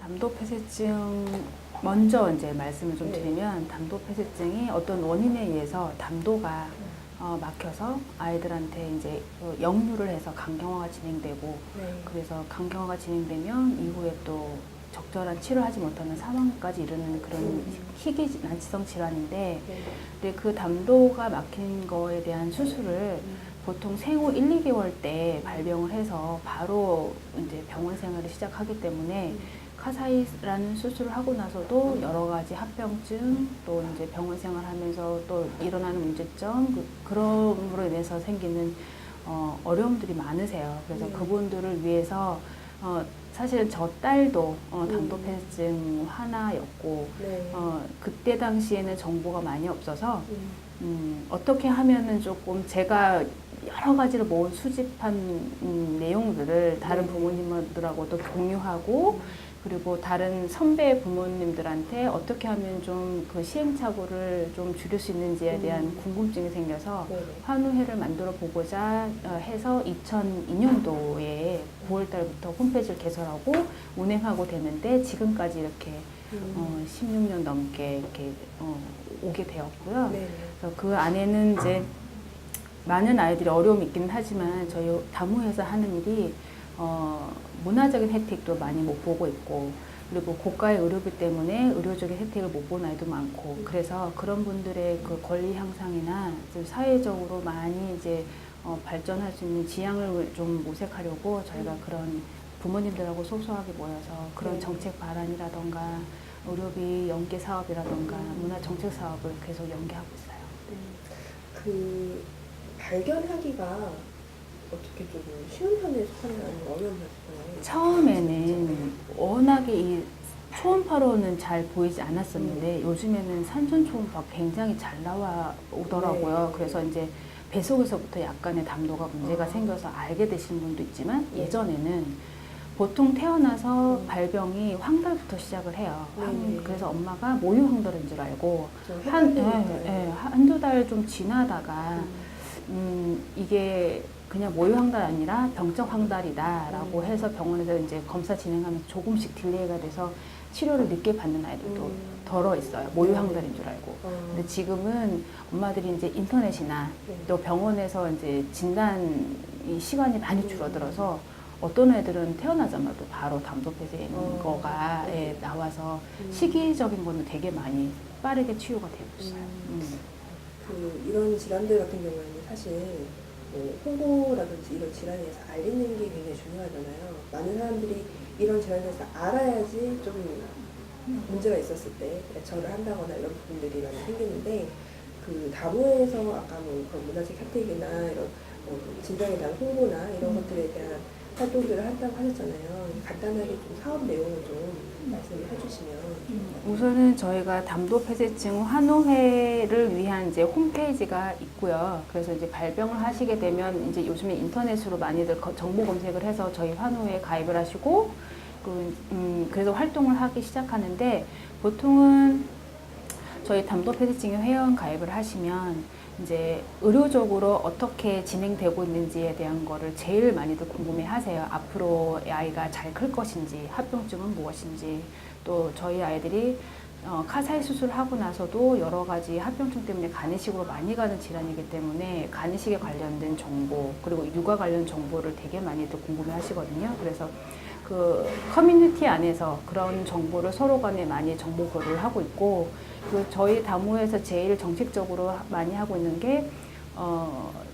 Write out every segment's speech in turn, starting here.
담도폐쇄증 먼저 이제 말씀을 좀 네. 드리면 담도폐쇄증이 어떤 원인에 의해서 담도가 막혀서 아이들한테 이제 역류를 해서 간경화가 진행되고 네. 그래서 간경화가 진행되면 이후에 또 적절한 치료하지 못하는 사망까지 이르는 그런 희귀 난치성 질환인데 네. 근데 그 담도가 막힌 거에 대한 수술을 보통 생후 1, 2개월 때 발병을 해서 바로 이제 병원 생활을 시작하기 때문에 카사이라는 수술을 하고 나서도 여러 가지 합병증 또 이제 병원 생활하면서 또 일어나는 문제점 그럼으로 인해서 생기는 어려움들이 많으세요. 그래서 그분들을 위해서 사실 저 딸도 담도폐쇄증 하나였고 네. 그때 당시에는 정보가 많이 없어서 어떻게 하면은 조금 제가 여러 가지를 모은 수집한 내용들을 다른 네. 부모님들하고도 공유하고 그리고 다른 선배 부모님들한테 어떻게 하면 좀 그 시행착오를 좀 줄일 수 있는지에 대한 궁금증이 생겨서 네. 환우회를 만들어 보고자 해서 2002년도에 9월 달부터 홈페이지를 개설하고 운행하고 됐는데 지금까지 이렇게 16년 넘게 이렇게 오게 되었고요. 네. 그래서 그 안에는 이제 많은 아이들이 어려움이 있기는 하지만 저희 다무에서 하는 일이 문화적인 혜택도 많이 못 보고 있고 그리고 고가의 의료비 때문에 의료적인 혜택을 못 보는 아이도 많고 그래서 그런 분들의 그 권리 향상이나 좀 사회적으로 많이 이제 발전할 수 있는 지향을 좀 모색하려고 저희가 그런 부모님들하고 소소하게 모여서 그런 정책 발안이라던가 의료비 연계 사업이라던가 문화 정책 사업을 계속 연계하고 있어요. 그 발견하기가 어떻게 좀 쉬운 편에 속하나요? 아니면 어려운 편에 속하나요? 처음에는 워낙에 이 초음파로는 잘 보이지 않았었는데 요즘에는 산전 초음파 굉장히 잘 나와 오더라고요. 네. 그래서 이제 뱃속에서부터 약간의 담도가 문제가 생겨서 알게 되신 분도 있지만 예전에는 보통 태어나서 발병이 황달부터 시작을 해요. 그래서 엄마가 모유 황달인 줄 알고 한두 달 좀 지나다가 이게 그냥 모유 황달 아니라 병적 황달이다라고 해서 병원에서 이제 검사 진행하면서 조금씩 딜레이가 돼서 치료를 늦게 받는 아이들도 덜어 있어요. 모유 황달인 줄 알고. 근데 지금은 엄마들이 이제 인터넷이나 또 병원에서 이제 진단 이 시간이 많이 줄어들어서 어떤 애들은 태어나자마자 바로 담도폐쇄인 거가 나와서 시기적인 거는 되게 많이 빠르게 치유가 되고 있어요. 그 이런 질환들 같은 경우에는 사실 뭐 홍보라든지 이런 질환에 대해서 알리는 게 굉장히 중요하잖아요. 많은 사람들이 이런 질환에 대해서 알아야지 좀 문제가 있었을 때 대처를 한다거나 이런 부분들이 많이 생기는데 그 다모에서 아까 뭐 그런 문화적 혜택이나 이런 질병에 대한 홍보나 이런 것들에 대한 활동들을 한다고 하셨잖아요. 간단하게 좀 사업 내용을 좀 말씀을 해주시면. 우선은 저희가 담도폐쇄증 환우회를 위한 이제 홈페이지가 있고요. 그래서 이제 발병을 하시게 되면 이제 요즘에 인터넷으로 많이들 정보 검색을 해서 저희 환우회에 가입을 하시고 그래서 활동을 하기 시작하는데 보통은 저희 담도폐쇄증 회원 가입을 하시면 이제 의료적으로 어떻게 진행되고 있는지에 대한 거를 제일 많이들 궁금해 하세요. 앞으로 아이가 잘 클 것인지, 합병증은 무엇인지, 또 저희 아이들이 카사이 수술을 하고 나서도 여러 가지 합병증 때문에 간이식으로 많이 가는 질환이기 때문에 간이식에 관련된 정보, 그리고 육아 관련 정보를 되게 많이들 궁금해 하시거든요. 그래서 그 커뮤니티 안에서 그런 정보를 서로 간에 많이 정보 교류를 하고 있고 그 저희 다모에서 제일 정책적으로 많이 하고 있는 게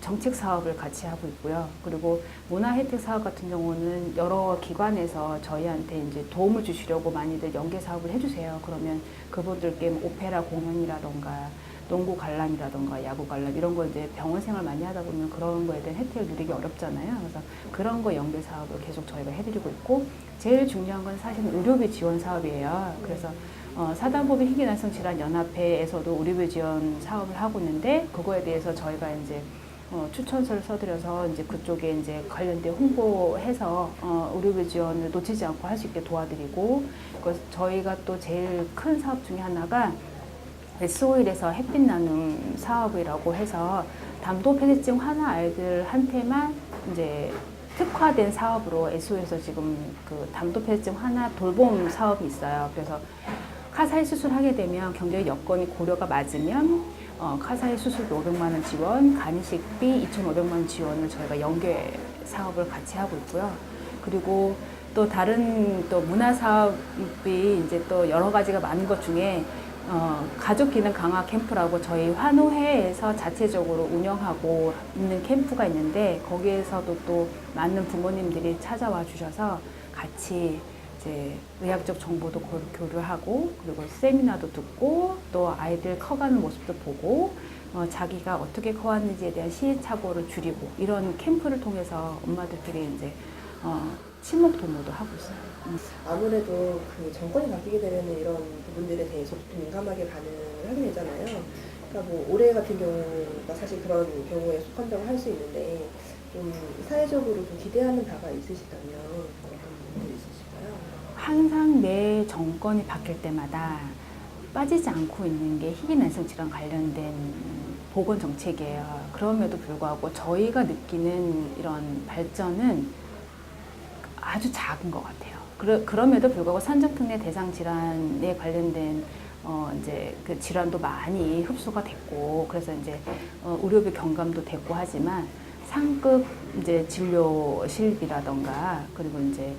정책 사업을 같이 하고 있고요. 그리고 문화 혜택 사업 같은 경우는 여러 기관에서 저희한테 이제 도움을 주시려고 많이들 연계 사업을 해주세요. 그러면 그분들께 오페라 공연이라던가 농구 관람이라던가 야구 관람 이런 거 이제 병원 생활 많이 하다 보면 그런 거에 대한 혜택을 누리기 어렵잖아요. 그래서 그런 거 연계 사업을 계속 저희가 해드리고 있고 제일 중요한 건 사실은 의료비 지원 사업이에요. 그래서 사단법인 희귀난성 질환 연합회에서도 의료비 지원 사업을 하고 있는데 그거에 대해서 저희가 이제 추천서를 써드려서 이제 그쪽에 이제 관련된 홍보해서 의료비 지원을 놓치지 않고 할 수 있게 도와드리고 그래서 저희가 또 제일 큰 사업 중에 하나가 SO일에서 햇빛 나눔 사업이라고 해서 담도폐쇄증 환우 아이들한테만 이제 특화된 사업으로 SO에서 지금 그 담도 폐쇄증 하나 돌봄 사업이 있어요. 그래서 카사이 수술하게 되면 경제 여건이 고려가 맞으면 카사이 수술 500만 원 지원, 간이식비 2,500만 원 지원을 저희가 연계 사업을 같이 하고 있고요. 그리고 또 다른 또 문화 사업이 이제 또 여러 가지가 많은 것 중에 가족 기능 강화 캠프라고 저희 환호회에서 자체적으로 운영하고 있는 캠프가 있는데 거기에서도 또 많은 부모님들이 찾아와 주셔서 같이 이제 의학적 정보도 교류하고 그리고 세미나도 듣고 또 아이들 커가는 모습도 보고 자기가 어떻게 커왔는지에 대한 시행착오를 줄이고 이런 캠프를 통해서 엄마들끼리 이제 친목 도모도 하고 있어요. 아무래도 그 정권이 바뀌게 되면 이런 부분들에 대해서 민감하게 반응을 하게 되잖아요. 그러니까 뭐 올해 같은 경우가 사실 그런 경우에 속한다고 할 수 있는데 좀 사회적으로 좀 기대하는 바가 있으시다면 어떤 부분들이 있으실까요? 항상 매 정권이 바뀔 때마다 빠지지 않고 있는 게 희귀난성 질환 관련된 보건 정책이에요. 그럼에도 불구하고 저희가 느끼는 이런 발전은 아주 작은 것 같아요. 그럼에도 불구하고 산정특례 대상 질환에 관련된 이제 그 질환도 많이 흡수가 됐고, 그래서 이제 의료비 경감도 됐고 하지만 상급 이제 진료실비라던가 그리고 이제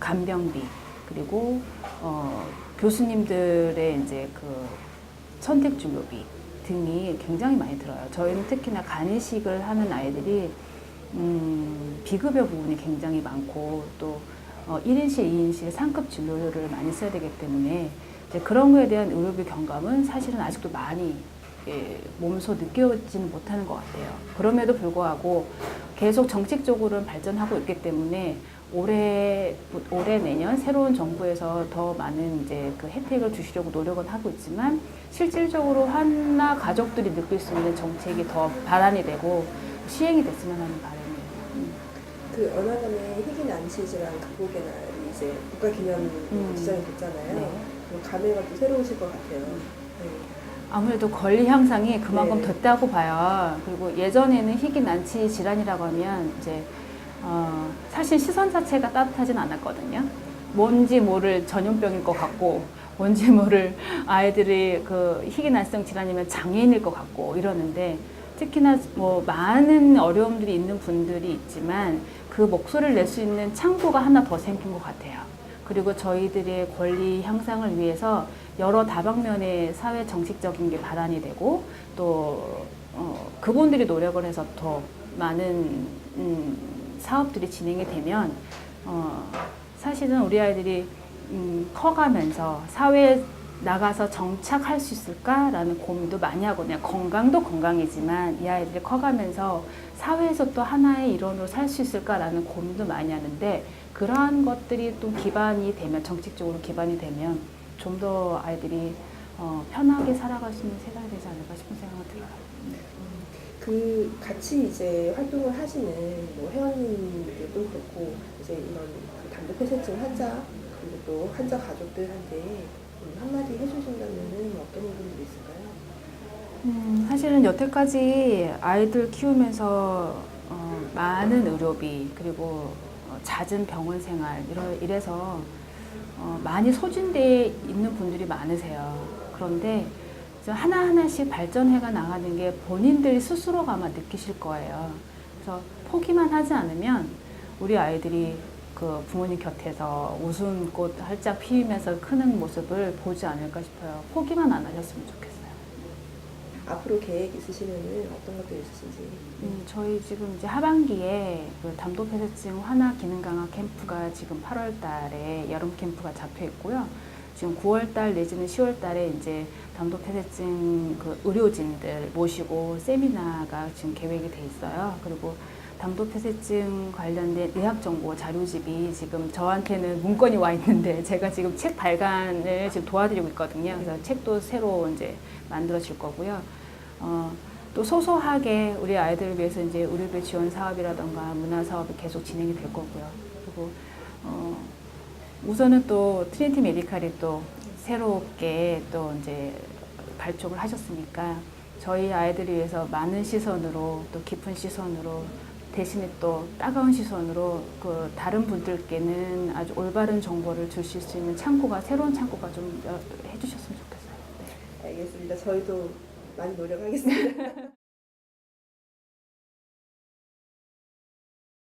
간병비 그리고 교수님들의 이제 그 선택 진료비 등이 굉장히 많이 들어요. 저희는 특히나 간이식을 하는 아이들이 비급여 부분이 굉장히 많고 또 1인실, 2인실 상급 진료를 많이 써야 되기 때문에 이제 그런 거에 대한 의료비 경감은 사실은 아직도 많이 몸소 느껴지는 못하는 것 같아요. 그럼에도 불구하고 계속 정책적으로는 발전하고 있기 때문에 올해 내년 새로운 정부에서 더 많은 이제 그 혜택을 주시려고 노력은 하고 있지만 실질적으로 하나 가족들이 느낄 수 있는 정책이 더 발안이 되고 시행이 됐으면 하는 바람이에요. 그 얼마 전에 희귀난치 질환 극복의 날이 이제 국가기념 지정이 됐잖아요. 네. 감회가 또 새로우실 것 같아요. 네. 아무래도 권리 향상이 그만큼 네. 됐다고 봐요. 그리고 예전에는 희귀난치 질환이라고 하면 이제 사실 시선 자체가 따뜻하진 않았거든요. 뭔지 모를 전염병일 것 같고, 뭔지 모를 아이들이 그 희귀난성 질환이면 장애인일 것 같고 이러는데 특히나 뭐 많은 어려움들이 있는 분들이 있지만 그 목소리를 낼 수 있는 창구가 하나 더 생긴 것 같아요. 그리고 저희들의 권리 향상을 위해서 여러 다방면의 사회 정책적인 게 발안이 되고 또 그분들이 노력을 해서 더 많은 사업들이 진행이 되면 사실은 우리 아이들이 커가면서 사회에 나가서 정착할 수 있을까라는 고민도 많이 하거든요. 건강도 건강이지만 이 아이들이 커가면서 사회에서 또 하나의 일원으로 살 수 있을까라는 고민도 많이 하는데 그러한 것들이 또 기반이 되면 정책적으로 기반이 되면 좀 더 아이들이 편하게 살아갈 수 있는 세상이 되지 않을까 싶은 생각이 들어요. 그 같이 이제 활동을 하시는 뭐 회원님들도 그렇고 이제 이런 그 담도폐쇄증 환자 그리고 또 환자 가족들한테 한마디 해주신다면은 어떤 부분들이 있을까요? 사실은 여태까지 아이들 키우면서 많은 의료비 그리고 잦은 병원 생활 이래서 많이 소진되어 있는 분들이 많으세요. 그런데 하나하나씩 발전해가 나가는 게 본인들이 스스로가 아마 느끼실 거예요. 그래서 포기만 하지 않으면 우리 아이들이 그 부모님 곁에서 웃음꽃 활짝 피우면서 크는 모습을 보지 않을까 싶어요. 포기만 안 하셨으면 좋겠어요. 앞으로 계획 있으시면은 어떤 것들이 있으신지? 저희 지금 이제 하반기에 그 담도폐쇄증 환아 기능 강화 캠프가 지금 8월 달에 여름 캠프가 잡혀 있고요. 지금 9월 달 내지는 10월 달에 이제 담도폐쇄증 그 의료진들 모시고 세미나가 지금 계획이 돼 있어요. 그리고 담도폐쇄증 관련된 의학정보 자료집이 지금 저한테는 문건이 와 있는데 제가 지금 책 발간을 지금 도와드리고 있거든요. 그래서 책도 새로 이제 만들어질 거고요. 또 소소하게 우리 아이들을 위해서 이제 의료비 지원 사업이라던가 문화 사업이 계속 진행이 될 거고요. 그리고 우선은 또 트리니티 메디칼이 또 새롭게 또 이제 발족을 하셨으니까 저희 아이들을 위해서 많은 시선으로 또 깊은 시선으로 대신에 또 따가운 시선으로 그 다른 분들께는 아주 올바른 정보를 주실 수 있는 창구가, 새로운 창구가 좀 해주셨으면 좋겠어요. 네. 알겠습니다. 저희도 많이 노력하겠습니다.